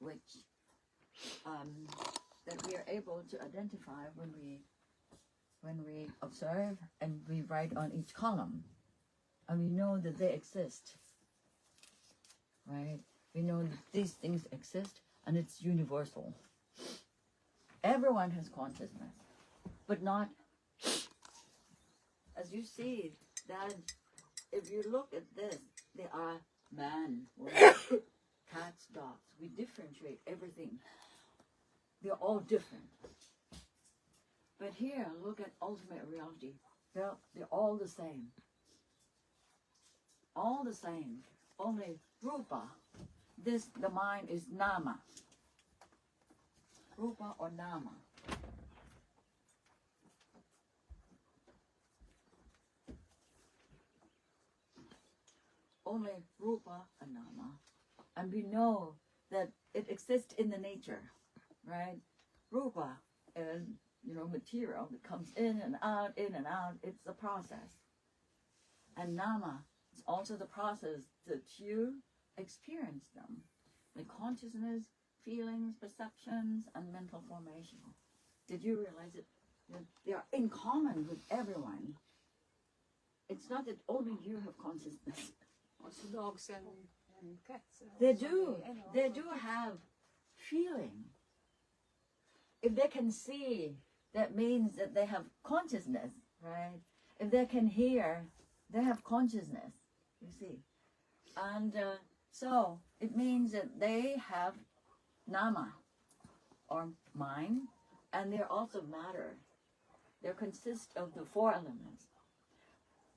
which that we are able to identify when we observe and we write on each column, and we know that they exist, right? We know that these things exist, and it's universal. Everyone has consciousness, but not, as you see, that if you look at this, they are man, woman, cats, dogs. We differentiate everything. They're all different. But here, look at ultimate reality. They're all the same. All the same. Only rupa. The mind is nama. Rupa or nama. Only rupa and nama. And we know that it exists in the nature, right? Rupa is, material that comes in and out, it's a process. And nama is also the process that you experience them. Like consciousness, feelings, perceptions, and mental formation. Did you realize it? They are in common with everyone. It's not that only you have consciousness. Also dogs and cats. They do have feeling. If they can see, that means that they have consciousness, right? If they can hear, they have consciousness, you see. And so it means that they have nama, or mind, and they're also matter. They consist of the 4 elements.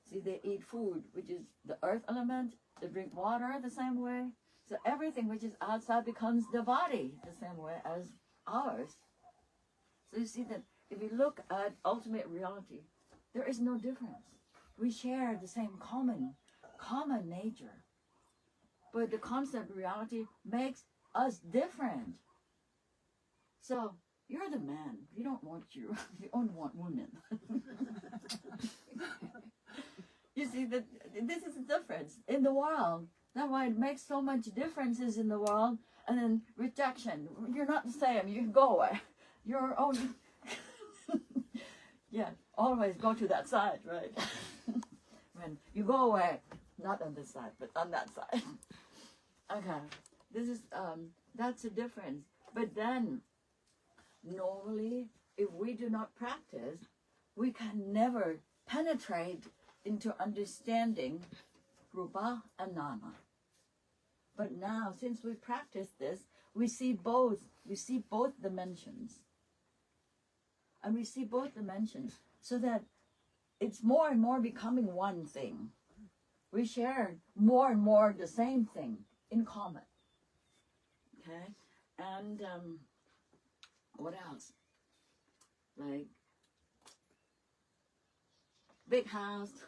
See, they eat food, which is the earth element. They drink water the same way. So everything which is outside becomes the body the same way as ours. So you see that if you look at ultimate reality, there is no difference. We share the same common nature. But the concept reality makes us different. So you're the man. We don't want you. We only want women. You see that this is the difference in the world. That's why it makes so much differences in the world. And then rejection. You're not the same. You go away. You're only. Yeah, always go to that side, right? When you go away, not on this side, but on that side. Okay, this is that's the difference. But then, normally, if we do not practice, we can never penetrate into understanding rupa and nama. But now, since we practice this, we see both dimensions. And we see both dimensions so that it's more and more becoming one thing. We share more and more the same thing in common. Okay? And what else? Like big house.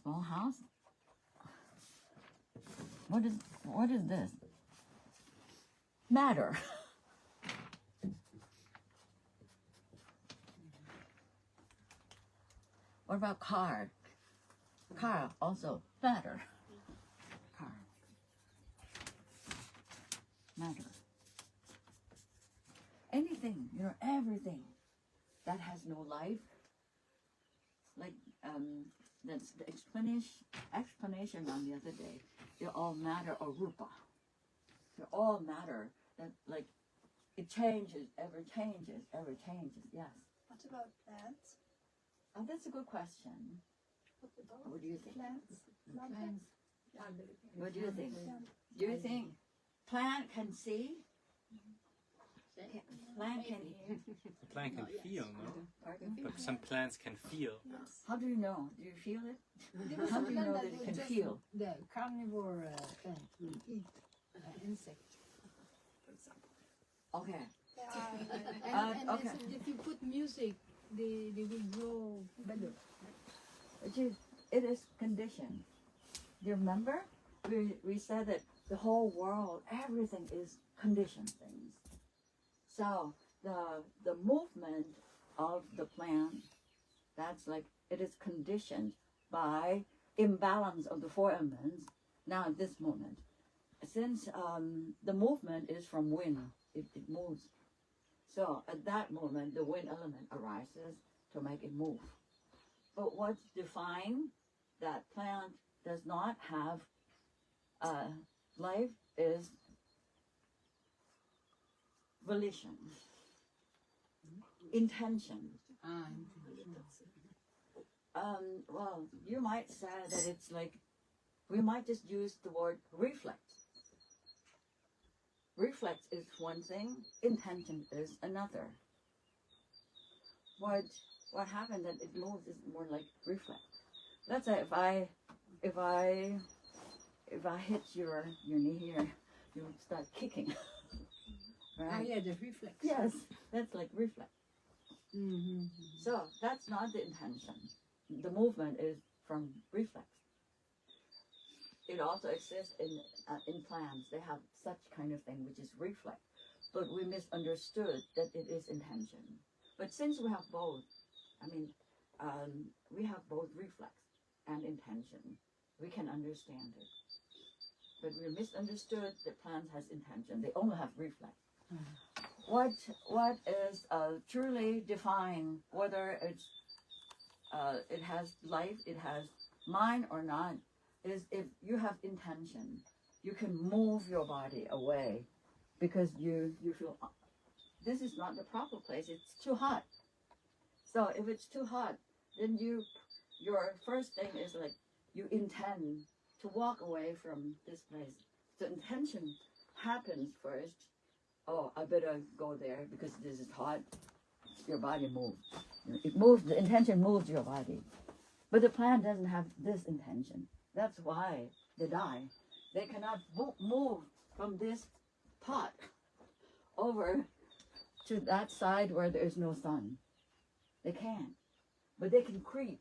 Small house. What is this? Matter. What about car? Car also matter. Car. Matter. Anything, everything that has no life, like that's the explanation on the other day. They're all matter or rupa. They're all matter that like it changes, ever changes. Yes. What about plants? Oh, that's a good question. What do you think? Plants. What do you think? Do you think plant can see? Plant can hear? A plant can feel, no? Pardon? But some plants can feel. How do you know? Do you feel it? How do you know that it can feel? The carnivore plant will eat insect, for example. Okay. And okay. if you put music, they will grow better. It is conditioned. Do you remember? We said that the whole world, everything is conditioned things. So the movement of the plant That's like it is conditioned by imbalance of the four elements. Now at this moment, since the movement is from wind, it moves. So at that moment, the wind element arises to make it move. But what's defined that plant does not have life is volition, intention. Well, you might say that it's like, we might just use the word reflex. Reflex is one thing, intention is another. What happened that it moves is more like reflex. Let's say if I hit your knee here, you start kicking. Right? Yeah, the reflex. Yes, that's like reflex. Mm-hmm. So that's not the intention. The movement is from reflex. It also exists in plants. They have such kind of thing, which is reflex. But we misunderstood that it is intention. But since we have both, we have both reflex and intention. We can understand it. But we misunderstood that plants has intention. They only have reflex. What is truly defined, whether it's it has life, it has mind or not, is if you have intention, you can move your body away because you feel this is not the proper place, it's too hot. So if it's too hot, then your first thing is like you intend to walk away from this place. So intention happens first. Oh, I better go there because this is hot. Your body moves. It moves, the intention moves your body. But the plant doesn't have this intention. That's why they die. They cannot move from this pot over to that side where there is no sun. They can't. But they can creep.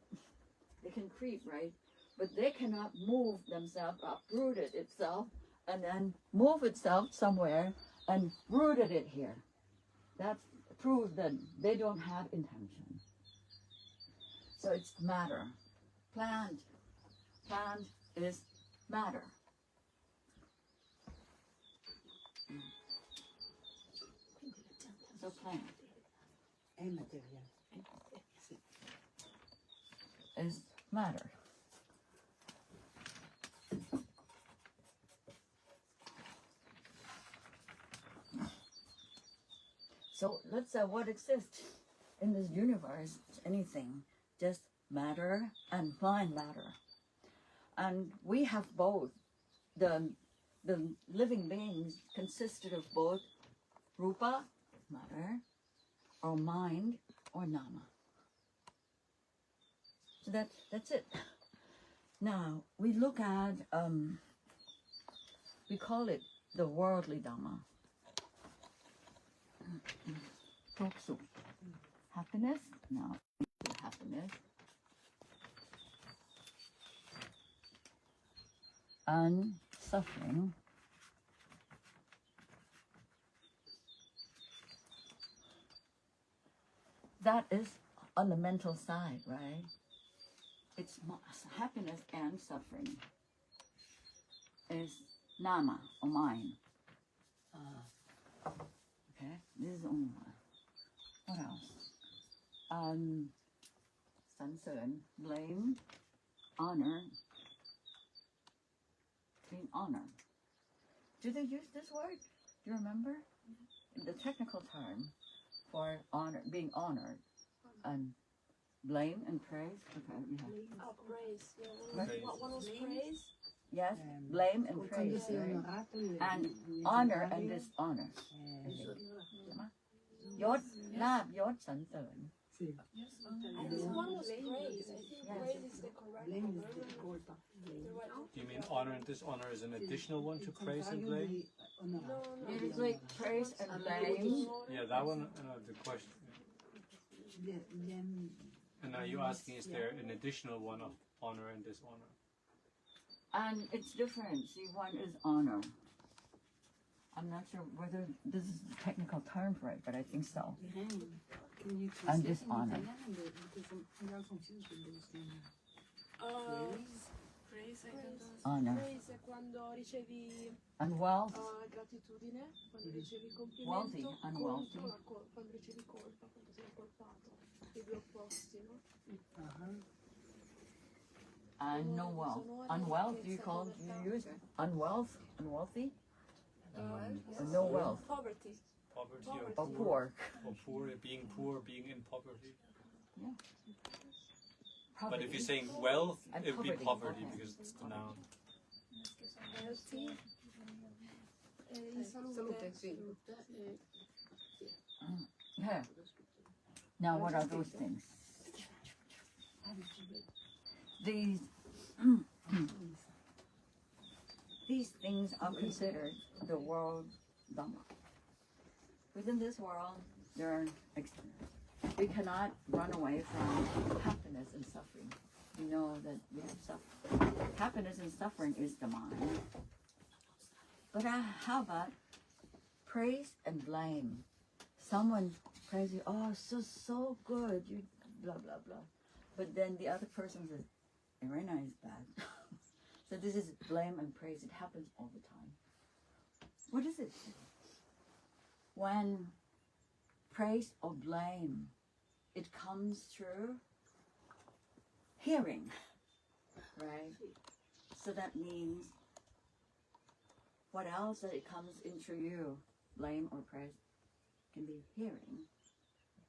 They can creep, right? But they cannot move themselves, uproot it itself, and then move itself somewhere and rooted it here. That proves that they don't have intention. So it's matter. Plant is matter. So plant is matter. So let's say what exists in this universe, anything, just matter and mind matter. And we have both. The living beings consisted of both rupa, matter, or mind, or nama. So that's it. Now, we look at, we call it the worldly Dhamma. Toksu. Happiness? No, happiness. And suffering. That is on the mental side, right? It's happiness and suffering. Is nama, or mind. Okay, this is only one. What else? Sansearn, blame, honor. Being honored. Do they use this word? Do you remember? The technical term for honor, being honored, and blame and praise. Okay, we have. Praise. Right? What was praise? Yes, blame and praise, right? And honor and dishonor. Yod, lab, yod, sansearn. I think one was praise. I think praise is the correct word. You mean honor and dishonor is an additional one to praise and blame? No. It is like praise and blame. Yeah, that one, the question. And are you asking, is there an additional one of honor and dishonor? And it's different. See, one is honor. I'm not sure whether this is the technical term for it, but I think so. And dishonor. Praise è Honor. praise è quando ricevi And wealth, gratitudine, quando ricevi wealthy, complimento, unwealthy. quando ricevi colpa, quando sei colpato, i due opposti, no? and no wealth. Unwealth, you use unwealth, unwealthy, or no wealth, Poverty. Poverty or poor. or poor, being in poverty. Yeah. But if you're Poverty. saying wealth, And it would be poverty, poverty okay. because it's the noun. Healthy. In salute. Yeah. Now, what are those things? These things are considered the world Dhamma. Within this world, there are we cannot run away from happiness and suffering. We know that we have suffering. Happiness and suffering is the mind. But how about praise and blame? Someone praise you, oh, so good, you blah blah blah. But then the other person says, Irena is bad. So this is blame and praise. It happens all the time. What is it? When praise or blame, it comes through hearing, right? So that means what else that it comes in through you, blame or praise, can be hearing.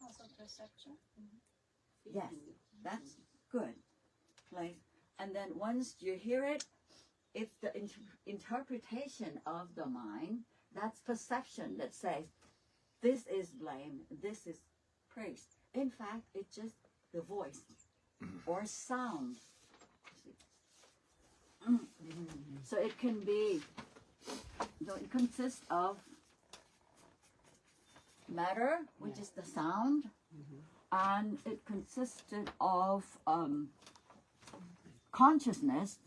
Also perception. Yes, that's good. Like, and then once you hear it, it's the interpretation of the mind. That's perception that says, this is blame, this is praise. In fact, it's just the voice or sound. So it can be, it consists of matter, which is the sound, and it consisted of consciousness,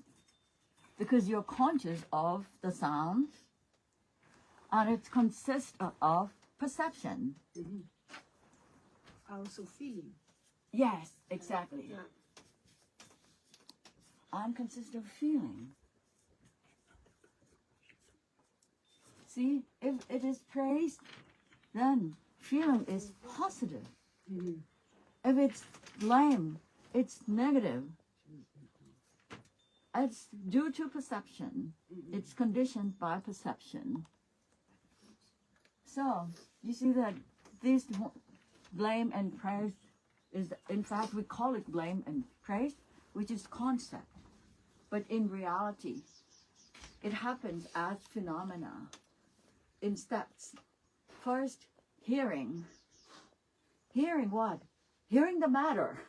because you're conscious of the sound, and it consists of perception. Also feeling. Yes, exactly. And consists of feeling. See, if it is praised, then feeling is positive. If it's blame, it's negative. It's due to perception. It's conditioned by perception. So, you see that this blame and praise is, in fact, we call it blame and praise, which is concept. But in reality, it happens as phenomena in steps. First, hearing. Hearing what? Hearing the matter.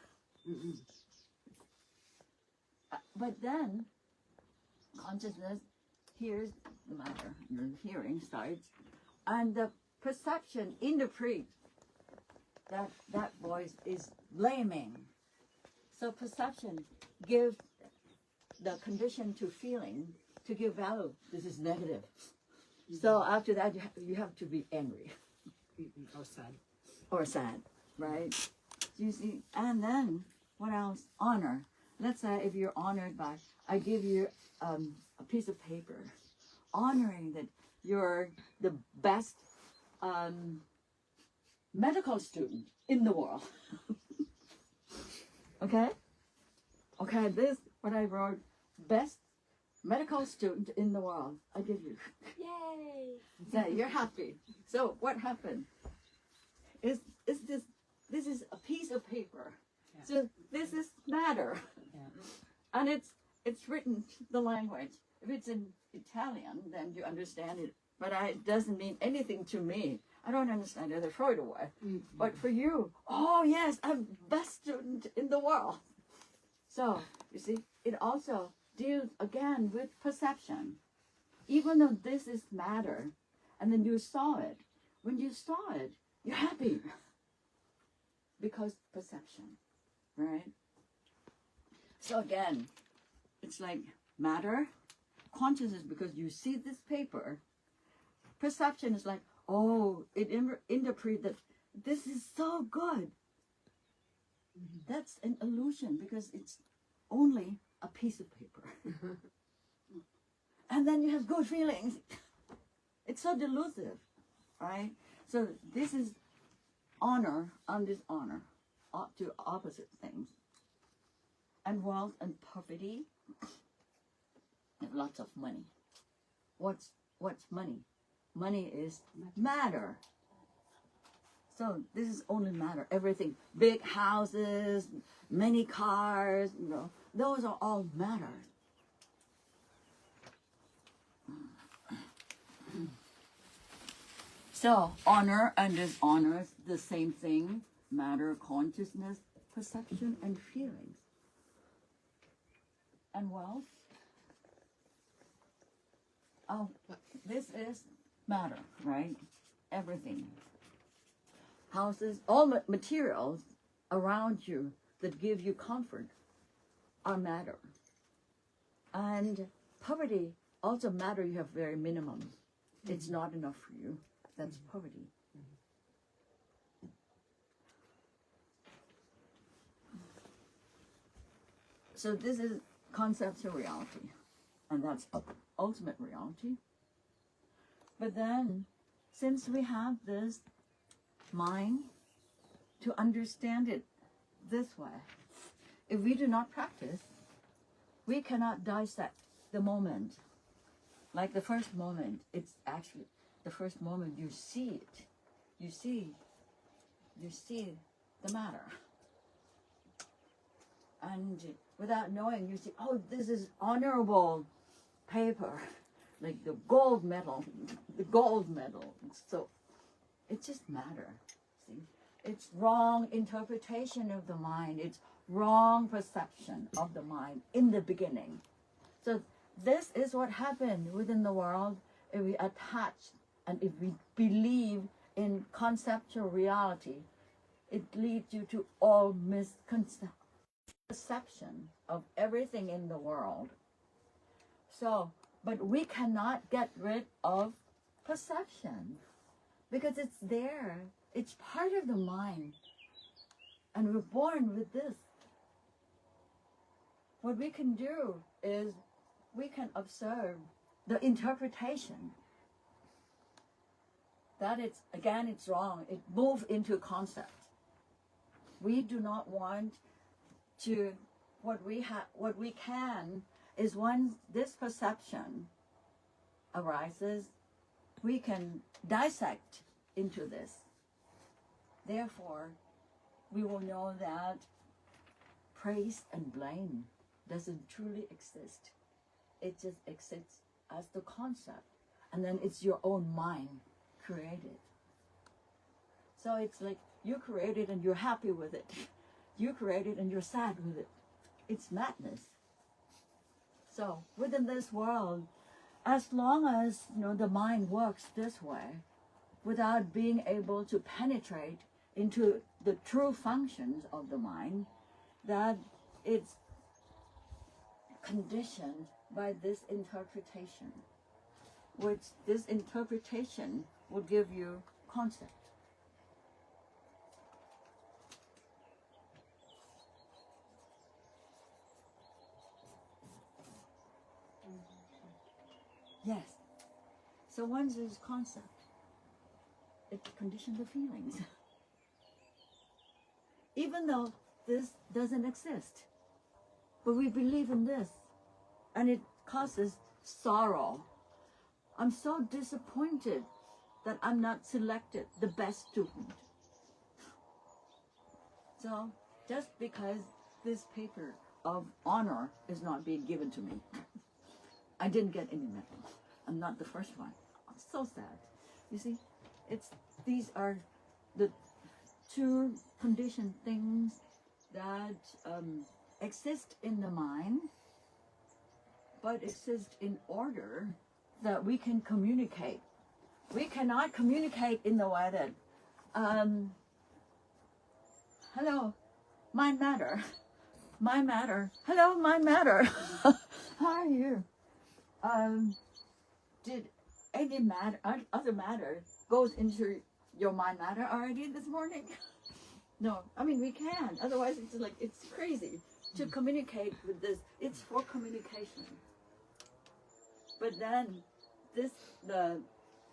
But then, consciousness hears the matter. The hearing starts. And the perception interprets that voice is blaming. So perception gives the condition to feeling to give value. This is negative. So after that, you have to be angry. Or sad, right? You see, and then what else? Honor. Let's say if you're honored by, I give you a piece of paper, honoring that you're the best medical student in the world. Okay? Okay, this, what I wrote, best medical student in the world, I give you. Yay! So you're happy. So what happened? Is this is a piece of paper. So this is matter. And it's written the language. If it's in Italian, then you understand it. But it doesn't mean anything to me. I don't understand it. I throw it away. But for you, oh yes, I'm best student in the world. So, you see, it also deals again with perception. Even though this is matter, and then you saw it. When you saw it, you're happy. Because perception, right? So again, it's like matter, consciousness, because you see this paper. Perception is like, oh, it interprets that this is so good. That's an illusion because it's only a piece of paper. And then you have good feelings. It's so delusive, right? So this is honor and dishonor, two opposite things. And wealth and poverty, and lots of money. What's money? Money is matter. So this is only matter. Everything, big houses, many cars, those are all matter. So honor and dishonor is the same thing. Matter, consciousness, perception, and feelings. And wealth. Oh, this is matter, right? Everything. Houses, all materials around you that give you comfort are matter. And poverty also matter. You have very minimum. It's not enough for you. That's poverty. So this is conceptual reality, and that's ultimate reality. But then, since we have this mind to understand it this way, if we do not practice, we cannot dissect the moment. Like the first moment, it's actually the first moment you see it. You see the matter. And without knowing, you see, oh, this is honorable paper, like the gold medal. So it's just matter. See, it's wrong interpretation of the mind. It's wrong perception of the mind in the beginning. So this is what happened within the world if we attach and if we believe in conceptual reality. It leads you to all misconception of everything in the world. So, but we cannot get rid of perception because it's there. It's part of the mind. And we're born with this. What we can do is we can observe the interpretation. That it's wrong. It moves into concept. We do not want to, what we can is once this perception arises, we can dissect into this. Therefore, we will know that praise and blame doesn't truly exist. It just exists as the concept. And then it's your own mind created. So it's like you create it and you're happy with it. You create it and you're sad with it. It's madness. So within this world, as long as the mind works this way, without being able to penetrate into the true functions of the mind, that it's conditioned by this interpretation, which this interpretation will give you concept. Yes. So once there's concept, it conditions the feelings. Even though this doesn't exist, but we believe in this, and it causes sorrow. I'm so disappointed that I'm not selected the best student. So just because this paper of honor is not being given to me, I didn't get any medal. I'm not the first one. I'm so sad. You see, these are the two conditioned things that exist in the mind, but exist in order that we can communicate. We cannot communicate in the way that, hello, mind matter, hello, mind matter. How are you? Did any matter, other matter goes into your mind matter already this morning? No, I mean we can. Otherwise, it's like it's crazy to communicate with this. It's for communication. But then, the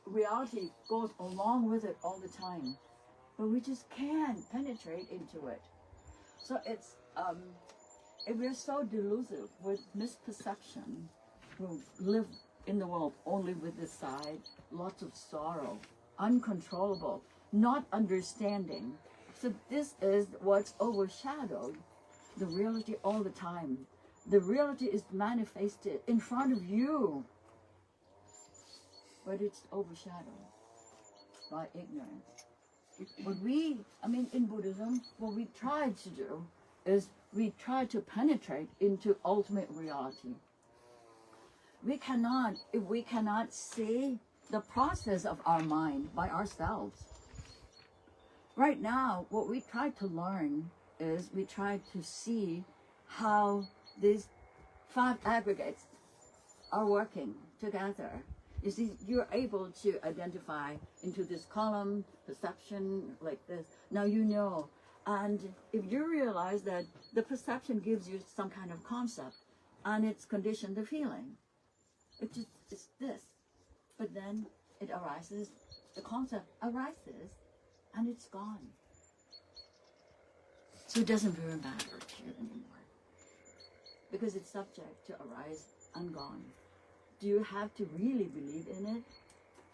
reality goes along with it all the time, but we just can't penetrate into it. So it's if we're so delusive with misperception, who live in the world only with this side, lots of sorrow, uncontrollable, not understanding. So this is what's overshadowed the reality all the time. The reality is manifested in front of you, but it's overshadowed by ignorance. What in Buddhism, what we try to do is we try to penetrate into ultimate reality. If we cannot see the process of our mind by ourselves. Right now, what we try to learn is we try to see how these 5 aggregates are working together. You see, you're able to identify into this column, perception, like this. Now you know. And if you realize that the perception gives you some kind of concept, and it's conditioned the feeling, it's this. But then it arises, the concept arises, and it's gone. So it doesn't really matter to you anymore, because it's subject to arise and gone. Do you have to really believe in it?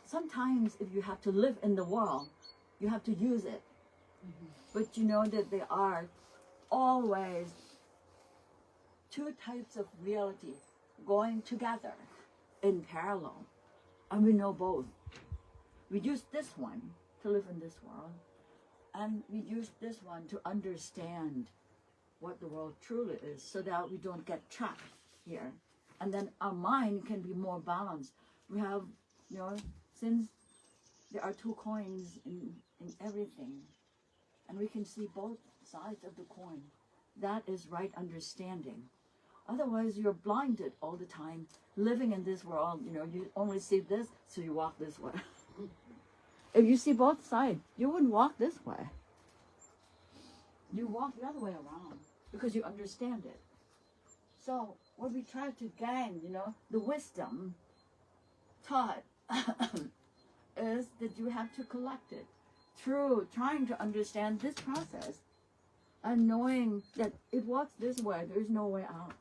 Sometimes if you have to live in the world, you have to use it. But you know that there are always 2 types of reality going together in parallel. And we know both. We use this one to live in this world, and we use this one to understand what the world truly is, so that we don't get trapped here. And then our mind can be more balanced. We have, since there are 2 coins in everything, and we can see both sides of the coin, that is right understanding. Otherwise, you're blinded all the time, living in this world. You only see this, so you walk this way. If you see both sides, you wouldn't walk this way. You walk the other way around, because you understand it. So what we try to gain, the wisdom taught is that you have to collect it through trying to understand this process and knowing that it works this way, there's no way out.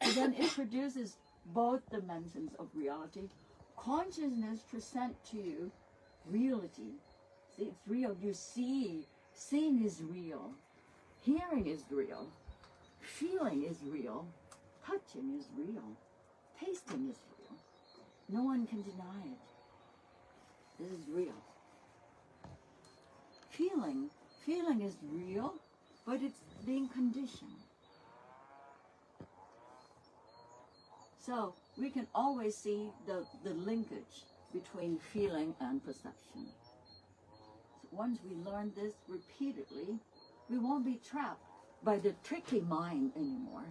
And then it produces both dimensions of reality. Consciousness present to you reality. See, it's real. You see, seeing is real, hearing is real, feeling is real, touching is real, tasting is real. No one can deny it. This is real. Feeling is real, but it's being conditioned. So we can always see the linkage between feeling and perception. So once we learn this repeatedly, we won't be trapped by the tricky mind anymore.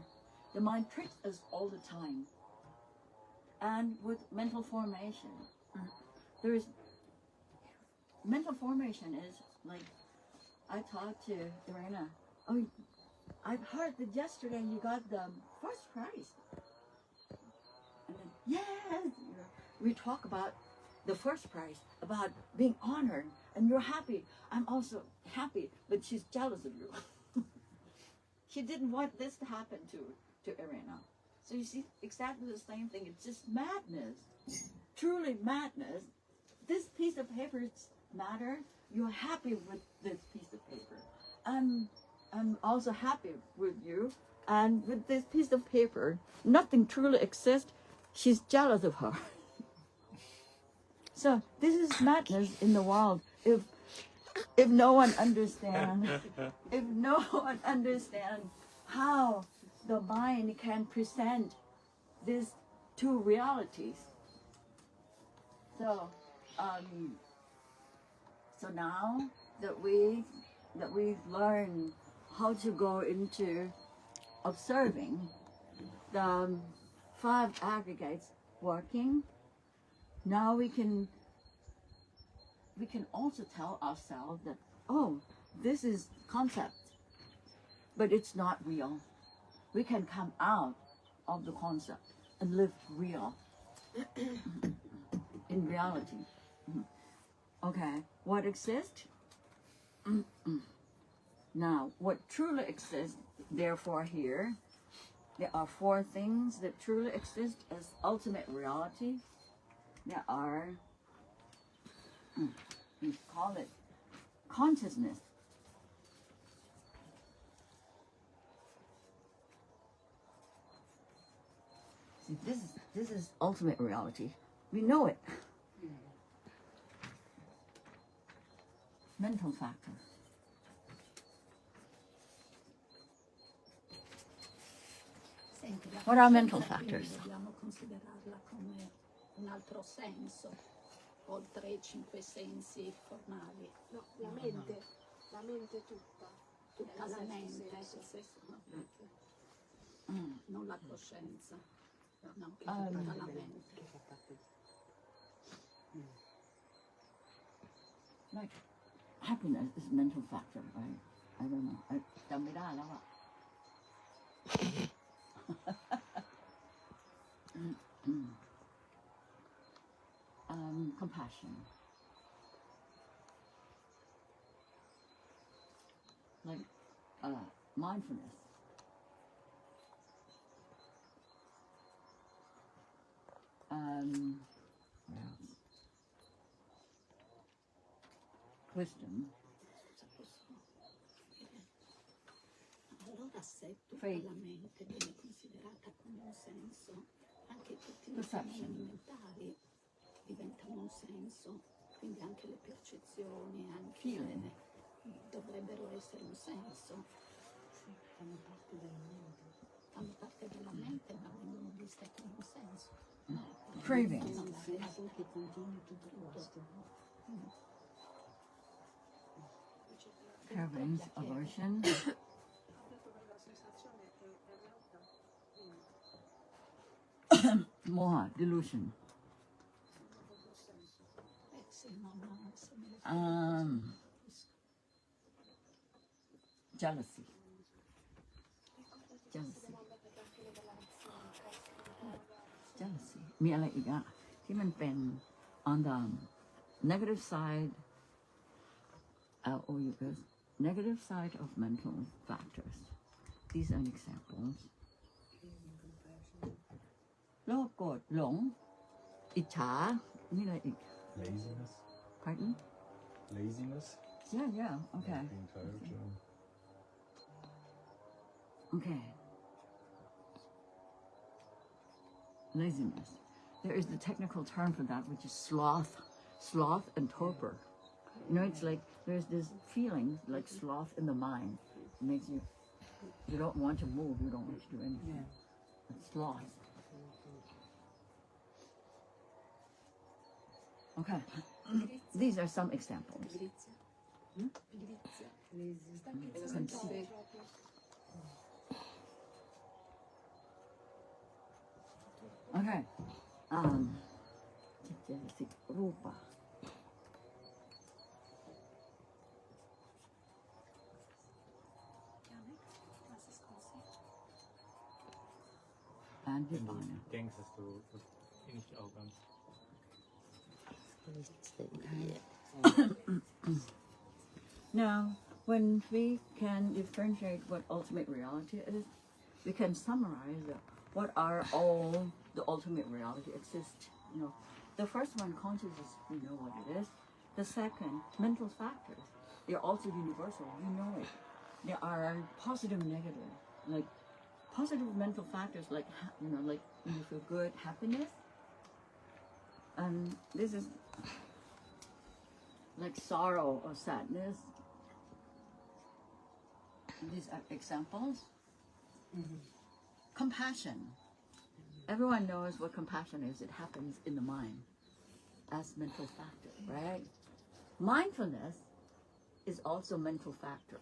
The mind tricks us all the time. And with mental formation, mental formation is like, I talked to Irena, I've heard that yesterday you got the first prize. And then, yes, we talk about the first prize, about being honored, and you're happy. I'm also happy, but she's jealous of you. She didn't want this to happen to Irena. So you see, exactly the same thing. It's just madness, truly madness. This piece of paper matters. You're happy with this piece of paper. I'm also happy with you. And with this piece of paper, nothing truly exists. She's jealous of her. So this is madness in the world. If no one understands, how the mind can present these 2 realities. So, so now that we've learned how to go into observing the 5 aggregates working, now we can also tell ourselves that oh, this is concept, but it's not real. We can come out of the concept and live real in reality. Okay, what exists? Now, what truly exists, therefore here, there are four things that truly exist as ultimate reality. There are, we call it consciousness. See, this is ultimate reality. We know it. Mental factor. Senti, la What are coscienza mental quindi factors? dobbiamo considerarla come un altro senso, oltre i 5 sensi formali. No, la mente tutta. Tutta la mente, non la coscienza, no, che tutta la mente. Like happiness is a mental factor, right? I don't know. I จำไม่ได้แล้วอะ compassion. Like mindfulness. What else? Wisdom. Allora se tutta Faith. la mente viene considerata come un senso, anche tutti i Perception. fenomeni mentali diventano un senso, quindi anche le percezioni, anche Feeling. dovrebbero essere un senso. Fanno parte della mente. Fanno parte della mente ma vengono viste come un senso. Craving. È un senso che contiene tutto il resto. Cravings, aversion. Moha, delusion. Se non se me le Jealousy. Jealousy. Jealousy. มีอะไรอีกอะที่มันเป็น on the negative side negative side of mental factors. These are examples. โลภโกรธหลงอิจฉามีอะไรอีก Laziness. Pardon? Laziness. Yeah, okay. Being tired. Okay. Laziness. There is the technical term for that, which is sloth. Sloth and torpor. You know, it's like there's this feeling like sloth in the mind. It makes you don't want to move, you don't want to do anything. It's sloth. Okay. These are some examples. Conceit. Okay. Rupa. And Vipana. Denkst du nicht auch ganz? Now, when we can differentiate what ultimate reality is, we can summarize what are all the ultimate reality exist. You know, the first one, consciousness, we know what it is. The second, mental factors. They're also universal. We know it. There are positive, negative. Like positive mental factors, like like when you feel good, happiness. And this is like sorrow or sadness. These are examples. Compassion. Everyone knows what compassion is. It happens in the mind as mental factor, right? Mindfulness is also mental factor.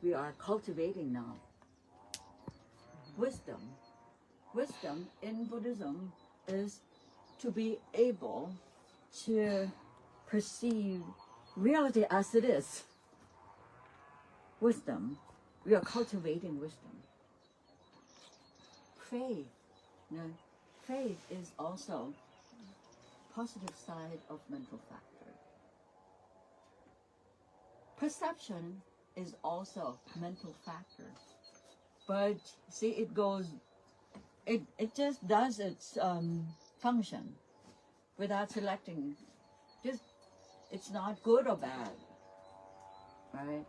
We are cultivating now. Wisdom. Wisdom in Buddhism is to be able to perceive reality as it is. wisdom, we are cultivating wisdom. Faith, you know, faith is also positive side of mental factor. Perception is also mental factor. But see, it just does its function without selecting. Just, it's not good or bad, right?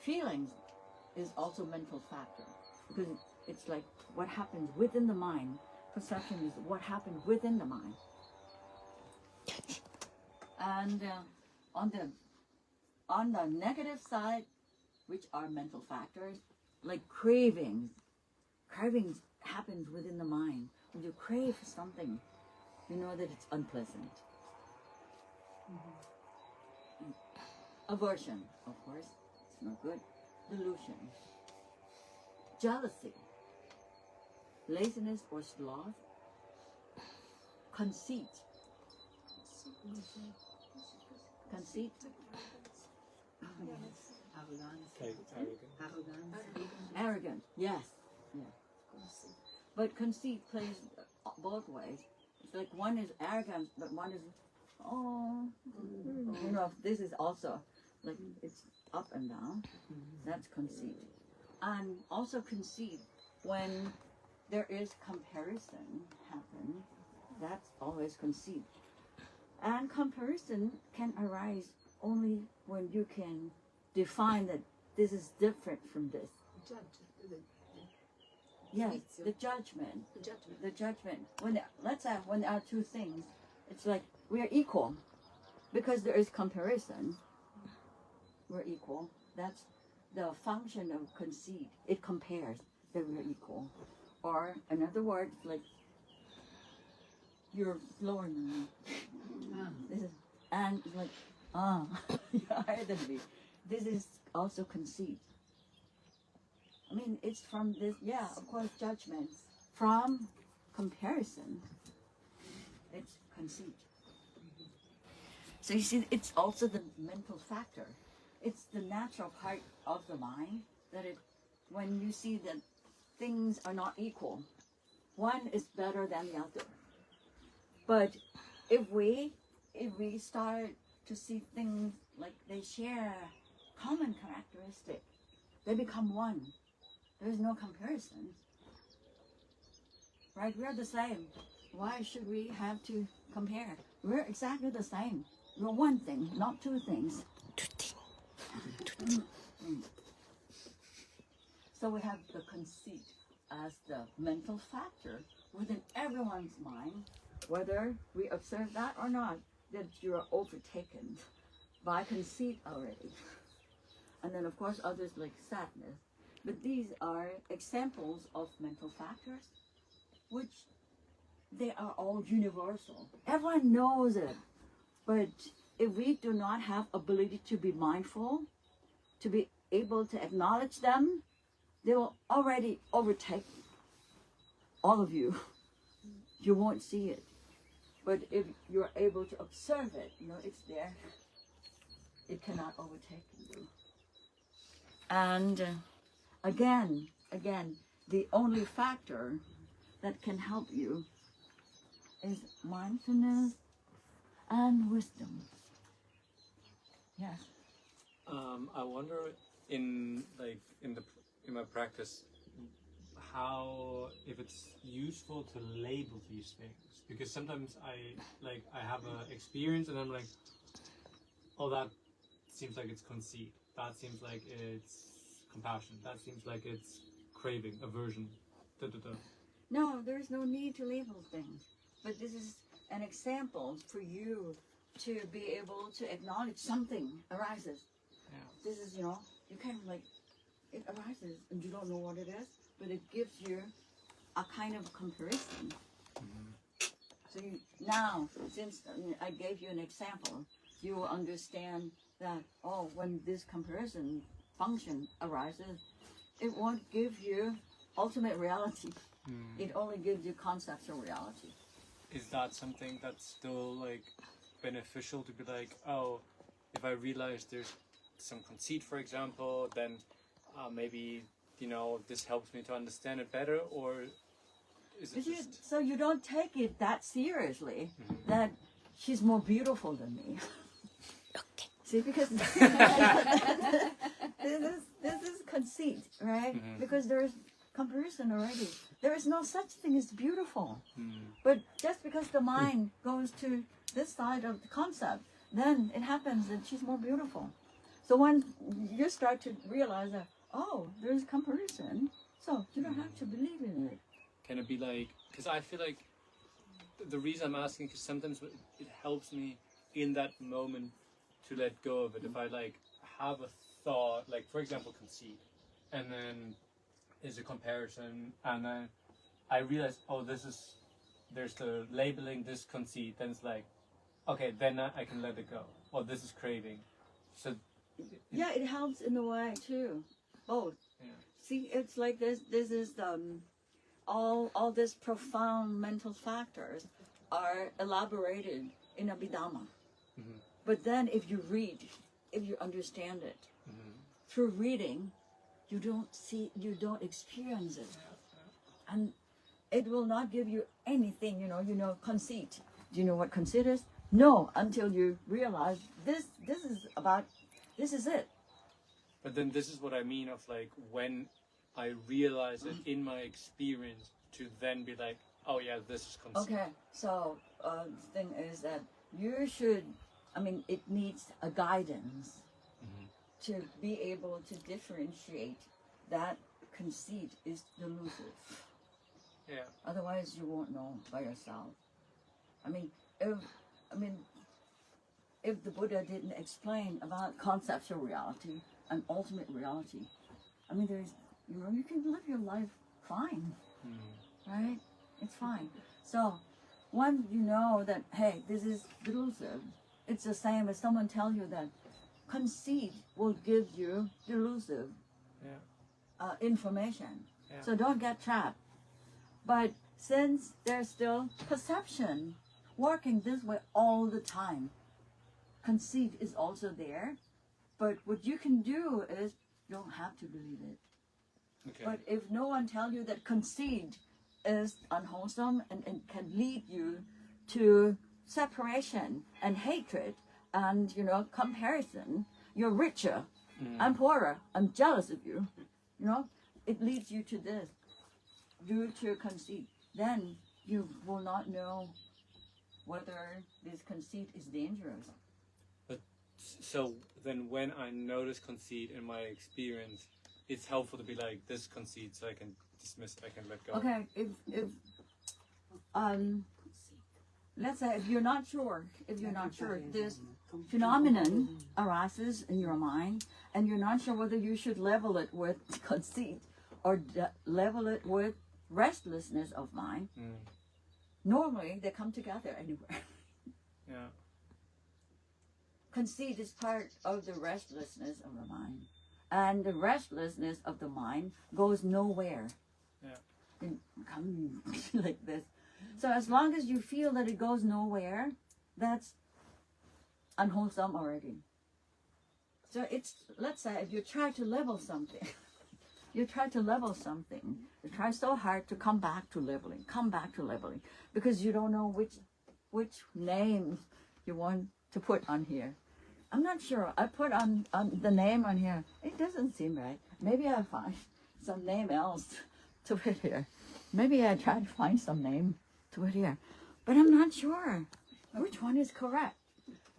Feelings is also mental factor because it's like what happens within the mind. Perception is what happens within the mind. And on the negative side, which are mental factors, like cravings. Cravings happens within the mind. When you crave something, you know that it's unpleasant. Aversion, of course, it's not good. Delusion. Jealousy. Laziness or sloth. Conceit. Conceit. Arrogant. Yes. But conceit plays both ways. It's like one is arrogant, but one is, you know, this is also like it's up and down. That's conceit. And also conceit when there is comparison happen. That's always conceit. And comparison can arise only when you can define that this is different from this. Yes, the judgment. The judgment. When let's say when there are two things, it's like we are equal, because there is comparison. We're equal. That's the function of conceit. It compares that we're equal. Or another word, like you're lower than me. This is, and it's like you're higher than me. This is also conceit. I mean, it's from this, of course, judgment. From comparison, it's conceit. So you see, it's also the mental factor. It's the natural part of the mind that when you see that things are not equal, one is better than the other. But if we start to see things like they share common characteristics, they become one. There's no comparison. Right? We're the same. Why should we have to compare? We're exactly the same. We're one thing, not two things. So we have the conceit as the mental factor within everyone's mind, whether we observe that or not, that you are overtaken by conceit already. And then, of course, others like sadness. But these are examples of mental factors, which they are all universal. Everyone knows it. But if we do not have ability to be mindful, to be able to acknowledge them, they will already overtake all of you. You won't see it. But if you're able to observe it, you know, it's there. It cannot overtake you. And again, the only factor that can help you is mindfulness and wisdom. Yes. I wonder in my practice how if it's useful to label these things, because sometimes I have an experience and I'm like, oh, that seems like it's conceit. That seems like it's compassion. That seems like it's craving, aversion. No, there's no need to label things. But this is an example for you to be able to acknowledge something arises. Yeah. This is, you kind of like, it arises and you don't know what it is, but it gives you a kind of comparison. Mm-hmm. So now, since I gave you an example, you will understand that, when this comparison function arises, it won't give you ultimate reality. It only gives you conceptual reality. Is that something that's still beneficial to be like, oh, if I realize there's some conceit, for example, then maybe this helps me to understand it better, or is it just... So you don't take it that seriously that she's more beautiful than me. Okay. See, because this is conceit, right? Because there is comparison already. There is no such thing as beautiful. But just because the mind goes to this side of the concept, then it happens that she's more beautiful. So when you start to realize that, oh, there's comparison, so you don't have to believe in it. Can it be like, because I feel like the reason I'm asking, because sometimes it helps me in that moment to let go of it. If I like have a thought, like for example conceit, and then is a comparison, and then I realize, oh, there's the labeling this conceit, then it's like, okay, then I can let it go. Or this is craving. So yeah, it helps in a way too. Both. Yeah. See, it's like this is all these profound mental factors are elaborated in Abhidhamma. But then if you read, if you understand it, through reading, you don't experience it. And it will not give you anything, conceit. Do you know what conceit is? No, until you realize this is it. But then this is what I mean of like when I realize it in my experience to then be like, oh yeah, this is conceit. Okay, so the thing is that you should, it needs a guidance to be able to differentiate that conceit is delusive. Yeah. Otherwise, you won't know by yourself. If the Buddha didn't explain about conceptual reality and ultimate reality, there's, you can live your life fine, right? It's fine. So, when you know that, hey, this is delusive, it's the same as someone tell you that conceit will give you delusive information. Yeah. So don't get trapped. But since there's still perception working this way all the time, conceit is also there. But what you can do is you don't have to believe it. Okay. But if no one tells you that conceit is unwholesome and can lead you to separation and hatred and comparison, you're richer, I'm poorer, I'm jealous of you, it leads you to this due to conceit. Then you will not know whether this conceit is dangerous. But so then when I notice conceit in my experience, it's helpful to be like, this conceit, so I can dismiss it, I can let go. Okay, if let's say if you're not sure, this phenomenon arises in your mind, and you're not sure whether you should level it with conceit or level it with restlessness of mind. Normally, they come together anywhere. Yeah. Conceit is part of the restlessness of the mind, and the restlessness of the mind goes nowhere. Yeah. It comes like this. So as long as you feel that it goes nowhere, that's unwholesome already. So it's, let's say if you try to level something, you try so hard to come back to leveling, because you don't know which name you want to put on here. I'm not sure. I put on the name on here. It doesn't seem right. Maybe I find some name else to put here. Maybe I try to find some name to put here. But I'm not sure which one is correct.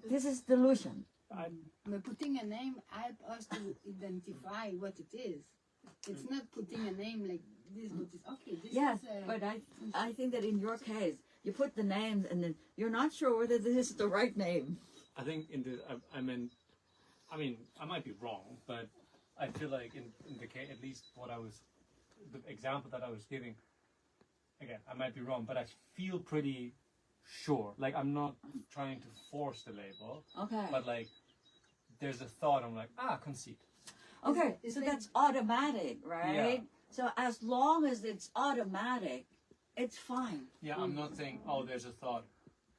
This is delusion. But putting a name helps us to identify what it is. It's not putting a name like this, what is okay. This Yes, is but I think that in your case, you put the names and then you're not sure whether this is the right name. I think I might be wrong, but I feel like in the case, at least the example that I was giving, again, I might be wrong, but I feel pretty sure. Like, I'm not trying to force the label. Okay. But like, there's a thought, I'm like, conceit. Okay, so that's automatic, right? Yeah. So as long as it's automatic, it's fine. Yeah, I'm not saying, there's a thought,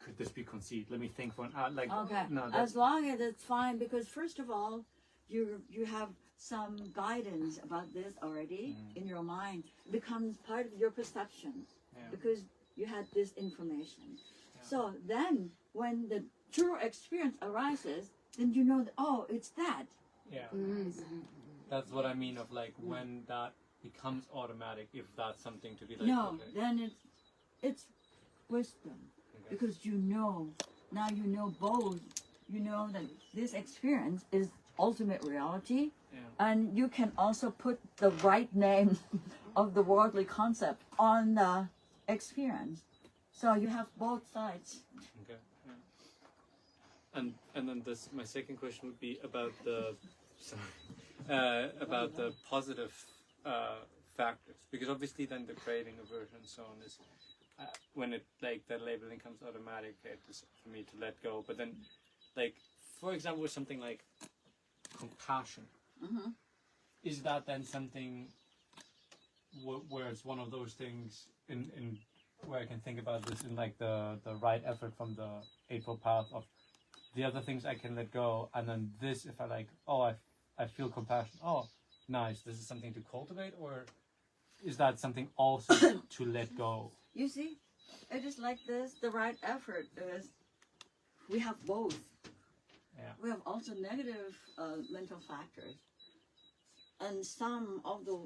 could this be conceit? Let me think for an Okay. No, As long as it's fine, because first of all, you have some guidance about this already in your mind. It becomes part of your perception because you had this information. So then when the true experience arises, then you know that, oh, it's that. Yeah. That's what I mean of like when that becomes automatic, if that's something to be like, No, okay. then it's wisdom. Okay. Because you know, now you know both. You know that this experience is ultimate reality, and you can also put the right name of the worldly concept on the experience. So you have both sides. Okay. And then my second question would be about the about the positive factors, because obviously then the craving, aversion, and so on is when it like the labeling comes automatic, it is for me to let go. But then, like for example, with something like compassion, is that then something where it's one of those things in where I can think about this in like the right effort from the Eightfold Path of the other things I can let go, and then this, if I like, oh, I feel compassion, oh, nice, this is something to cultivate, or is that something also to let go? You see, it is like this. The right effort is we have both. Yeah. We have also negative mental factors, and some of the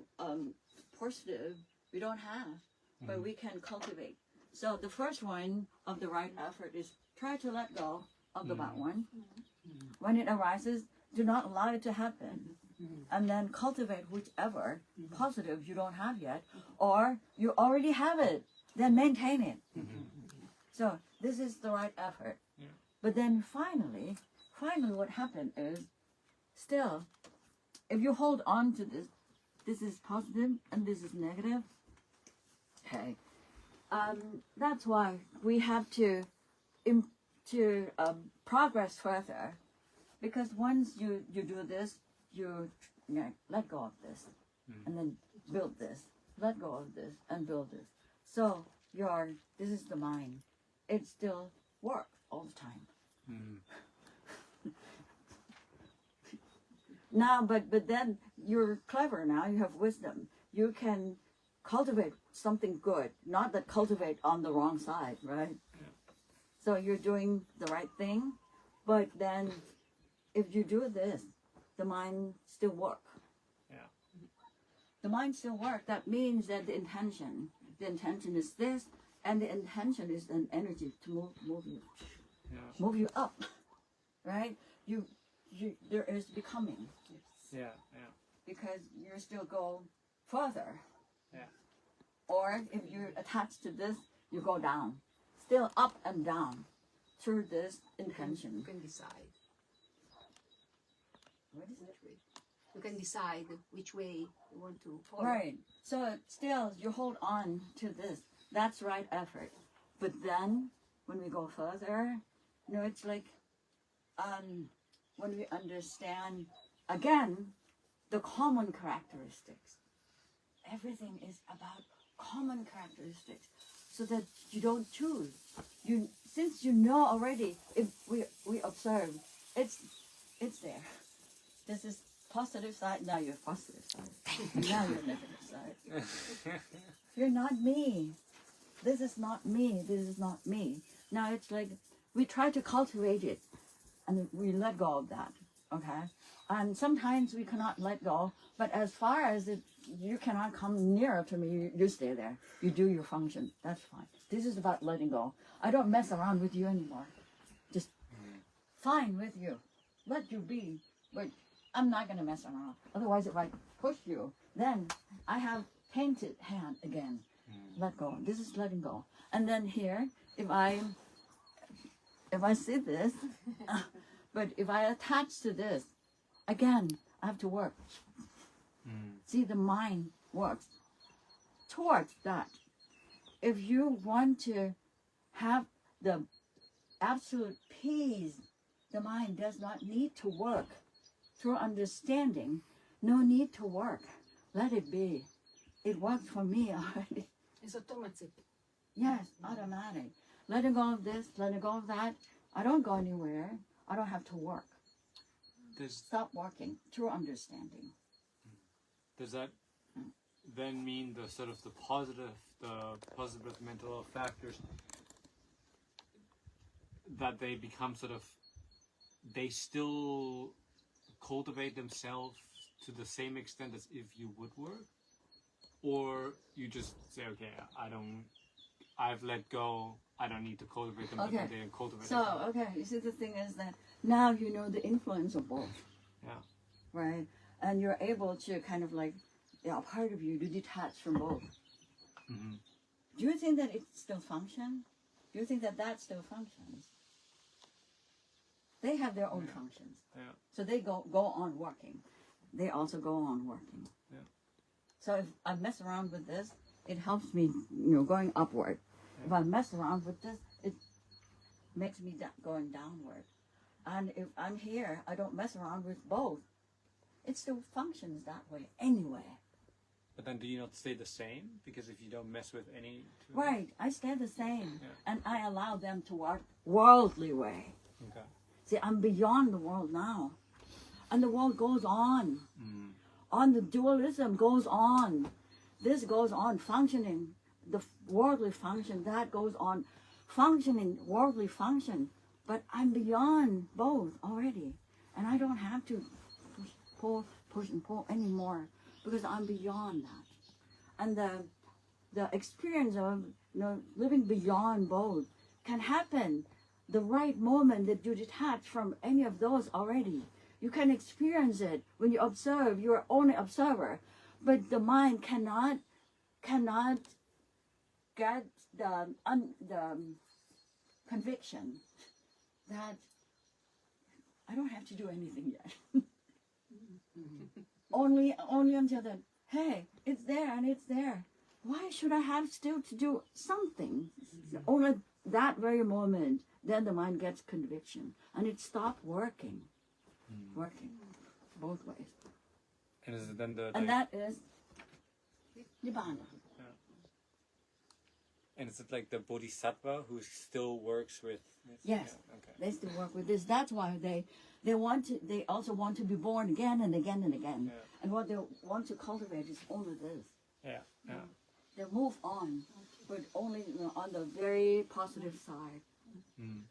positive we don't have, but we can cultivate. So the first one of the right effort is try to let go of the bad one. When it arises, do not allow it to happen. And then cultivate whichever positive you don't have yet, or you already have it, then maintain it. So this is the right effort. But then finally what happened is, still, if you hold on to this is positive and this is negative, okay, that's why we have to progress further, because once you do this, you let go of this, and then build this, let go of this, and build this. So this is the mind. It still works all the time. Now, but then you're clever now, you have wisdom. You can cultivate something good, not that cultivate on the wrong side, right? So you're doing the right thing, but then if you do this, the mind still work. Yeah. The mind still work. That means that the intention is this, and the intention is an energy to move you up, right? There is becoming. Yeah. Because you still go further. Yeah. Or if you're attached to this, you go down. Still up and down through this intention. You can decide. What is it? You can decide which way you want to follow. Right. So still you hold on to this. That's right effort. But then when we go further, it's like when we understand again the common characteristics. Everything is about common characteristics, so that you don't choose. Since you know already, if we observe, it's there. This is positive side. Now you're positive side. Now you're negative side. You're not me. This is not me. This is not me. Now it's like we try to cultivate it, and we let go of that. Okay, and sometimes we cannot let go. But as far as you cannot come nearer to me, you stay there. You do your function. That's fine. This is about letting go. I don't mess around with you anymore. Just fine with you. Let you be. But I'm not going to mess around. Otherwise, if I push you, then I have painted hand again. Let go. This is letting go. And then here, if I see this, but if I attach to this, again, I have to work. See, the mind works towards that. If you want to have the absolute peace, the mind does not need to work. Through understanding, no need to work. Let it be. It worked for me already. It's automatic. Yes, automatic. Letting go of this, letting go of that. I don't go anywhere. I don't have to work. stop working, true understanding. Does that then mean the sort of the positive mental factors that they become sort of, they still cultivate themselves to the same extent as if you would work? Or you just say, okay, I've let go, I don't need to cultivate them, Okay. but they cultivate So, themselves. okay, you see the thing is that now you know the influence of both. Yeah. Right? And you're able to kind of like, a part of you to detach from both. Mm-hmm. Do you think that it still functions? Do you think that that still functions? They have their own functions. Yeah. So they go on working. They also go on working. Yeah. So if I mess around with this, it helps me, going upward. If I mess around with this, it makes me going downward. And if I'm here, I don't mess around with both. It still functions that way anyway. But then do you not stay the same? Because if you don't mess with any... Right, I stay the same. Yeah. And I allow them to work worldly way. Okay. See, I'm beyond the world now. And the world goes on. Mm. On the dualism goes on. This goes on functioning. The worldly function, that goes on functioning, worldly function. But I'm beyond both already. And I don't have to push and pull anymore because I'm beyond that. And the experience of living beyond both can happen the right moment that you detach from any of those already. You can experience it when you observe. You're only observer, but the mind cannot get the conviction that I don't have to do anything yet. only until then, hey, it's there and it's there. Why should I have still to do something? Only that very moment, then the mind gets conviction and it stops working. Working both ways. And is it then the... And that is Nibbana. And is it like the bodhisattva who still works with... Yes, Yeah, okay. they still work with this. That's why they also want to be born again and again and again. Yeah. And what they want to cultivate is only this. Yeah, yeah. They move on, but only on the very positive side. Mm.